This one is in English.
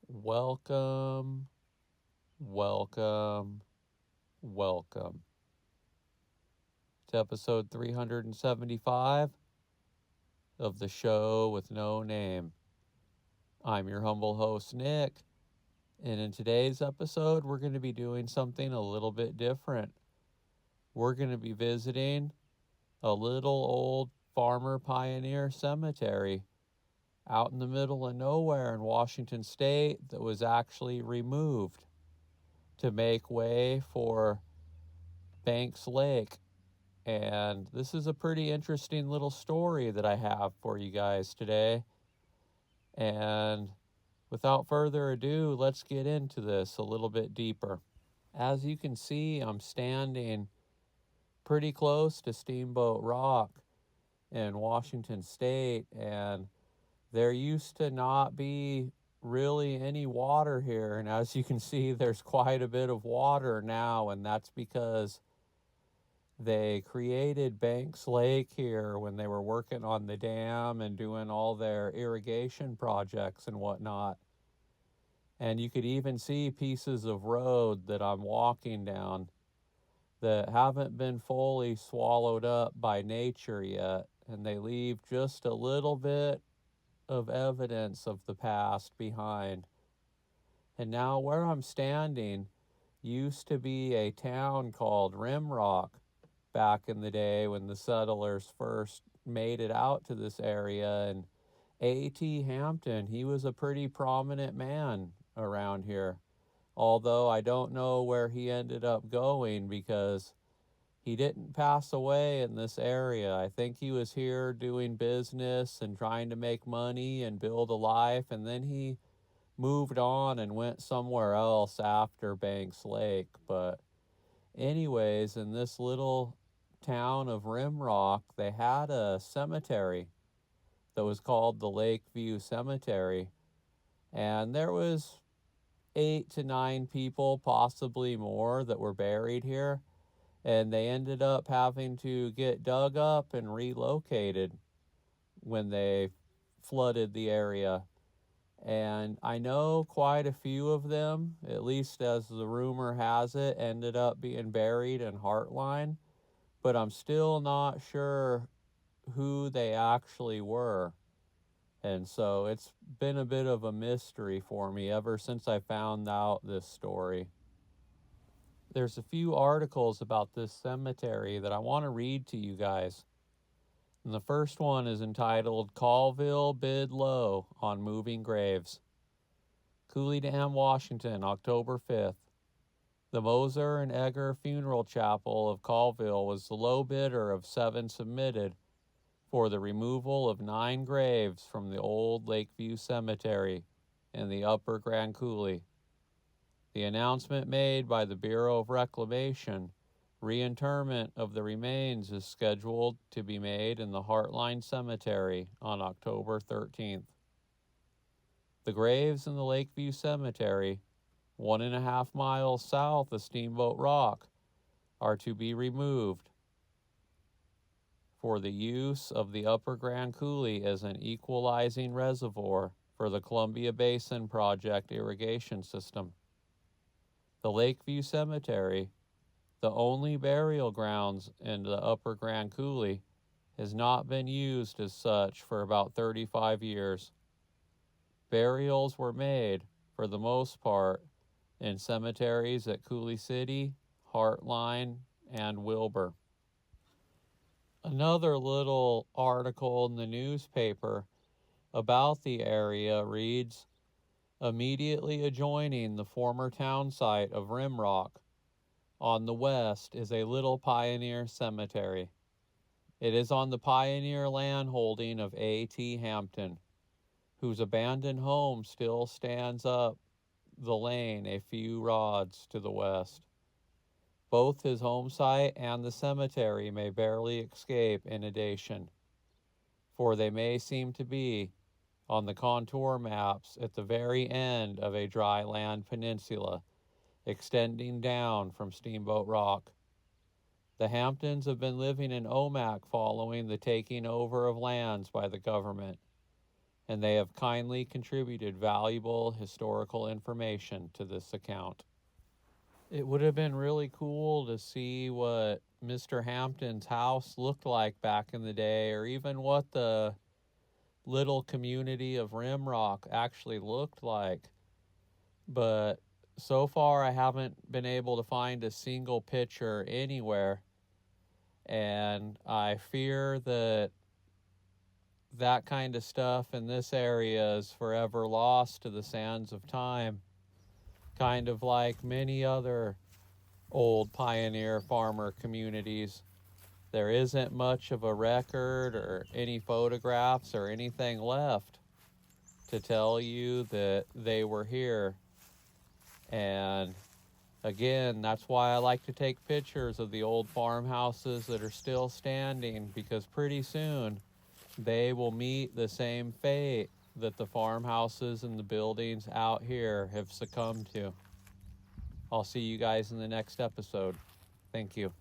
Welcome, welcome, welcome to episode 375 of the show with no name. I'm your humble host, Nick, and in today's episode, we're going to be doing something a little bit different. We're going to be visiting a little old farmer pioneer cemetery out in the middle of nowhere in Washington State that was actually removed to make way for Banks Lake. And this is a pretty interesting little story that I have for you guys today. And without further ado, let's get into this a little bit deeper. As you can see, I'm standing pretty close to Steamboat Rock in Washington State, and there used to not be really any water here. And as you can see, there's quite a bit of water now, and that's because they created Banks Lake here when they were working on the dam and doing all their irrigation projects and whatnot. And you could even see pieces of road that I'm walking down that haven't been fully swallowed up by nature yet. And they leave just a little bit of evidence of the past behind. And now where I'm standing used to be a town called Rimrock back in the day when the settlers first made it out to this area. And A.T. Hampton, he was a pretty prominent man around here. Although I don't know where he ended up going because he didn't pass away in this area. I think he was here doing business and trying to make money and build a life, and then he moved on and went somewhere else after Banks Lake. But anyways, in this little town of Rimrock, they had a cemetery that was called the Lakeview Cemetery. And there was 8 to 9 people, possibly more, that were buried here. And they ended up having to get dug up and relocated when they flooded the area. And I know quite a few of them, at least as the rumor has it, ended up being buried in Heartline, but I'm still not sure who they actually were. And so it's been a bit of a mystery for me ever since I found out this story. There's a few articles about this cemetery that I want to read to you guys. And the first one is entitled Colville Bid Low on Moving Graves. Cooley Dam, Washington, October 5th. The Moser and Egger Funeral Chapel of Colville was the low bidder of 7 submitted for the removal of 9 graves from the old Lakeview Cemetery in the Upper Grand Coulee. The announcement made by the Bureau of Reclamation, reinterment of the remains is scheduled to be made in the Heartline Cemetery on October 13th. The graves in the Lakeview Cemetery, 1.5 miles south of Steamboat Rock, are to be removed for the use of the Upper Grand Coulee as an equalizing reservoir for the Columbia Basin Project irrigation system. The Lakeview Cemetery, the only burial grounds in the Upper Grand Coulee, has not been used as such for about 35 years. Burials were made, for the most part, in cemeteries at Coulee City, Heartline, and Wilbur. Another little article in the newspaper about the area reads, immediately adjoining the former town site of Rimrock, on the west is a little pioneer cemetery. It is on the pioneer land holding of A.T. Hampton, whose abandoned home still stands up the lane a few rods to the west. Both his home site and the cemetery may barely escape inundation, for they may seem to be, on the contour maps, at the very end of a dry land peninsula extending down from Steamboat Rock. The Hamptons have been living in Omak following the taking over of lands by the government. and they have kindly contributed valuable historical information to this account. It would have been really cool to see what Mr. Hampton's house looked like back in the day, or even what the little community of Rimrock actually looked like. But so far, I haven't been able to find a single picture anywhere. And I fear that that kind of stuff in this area is forever lost to the sands of time, kind of like many other old pioneer farmer communities. There isn't much of a record or any photographs or anything left to tell you that they were here. And again, that's why I like to take pictures of the old farmhouses that are still standing, because pretty soon they will meet the same fate that the farmhouses and the buildings out here have succumbed to. I'll see you guys in the next episode. Thank you.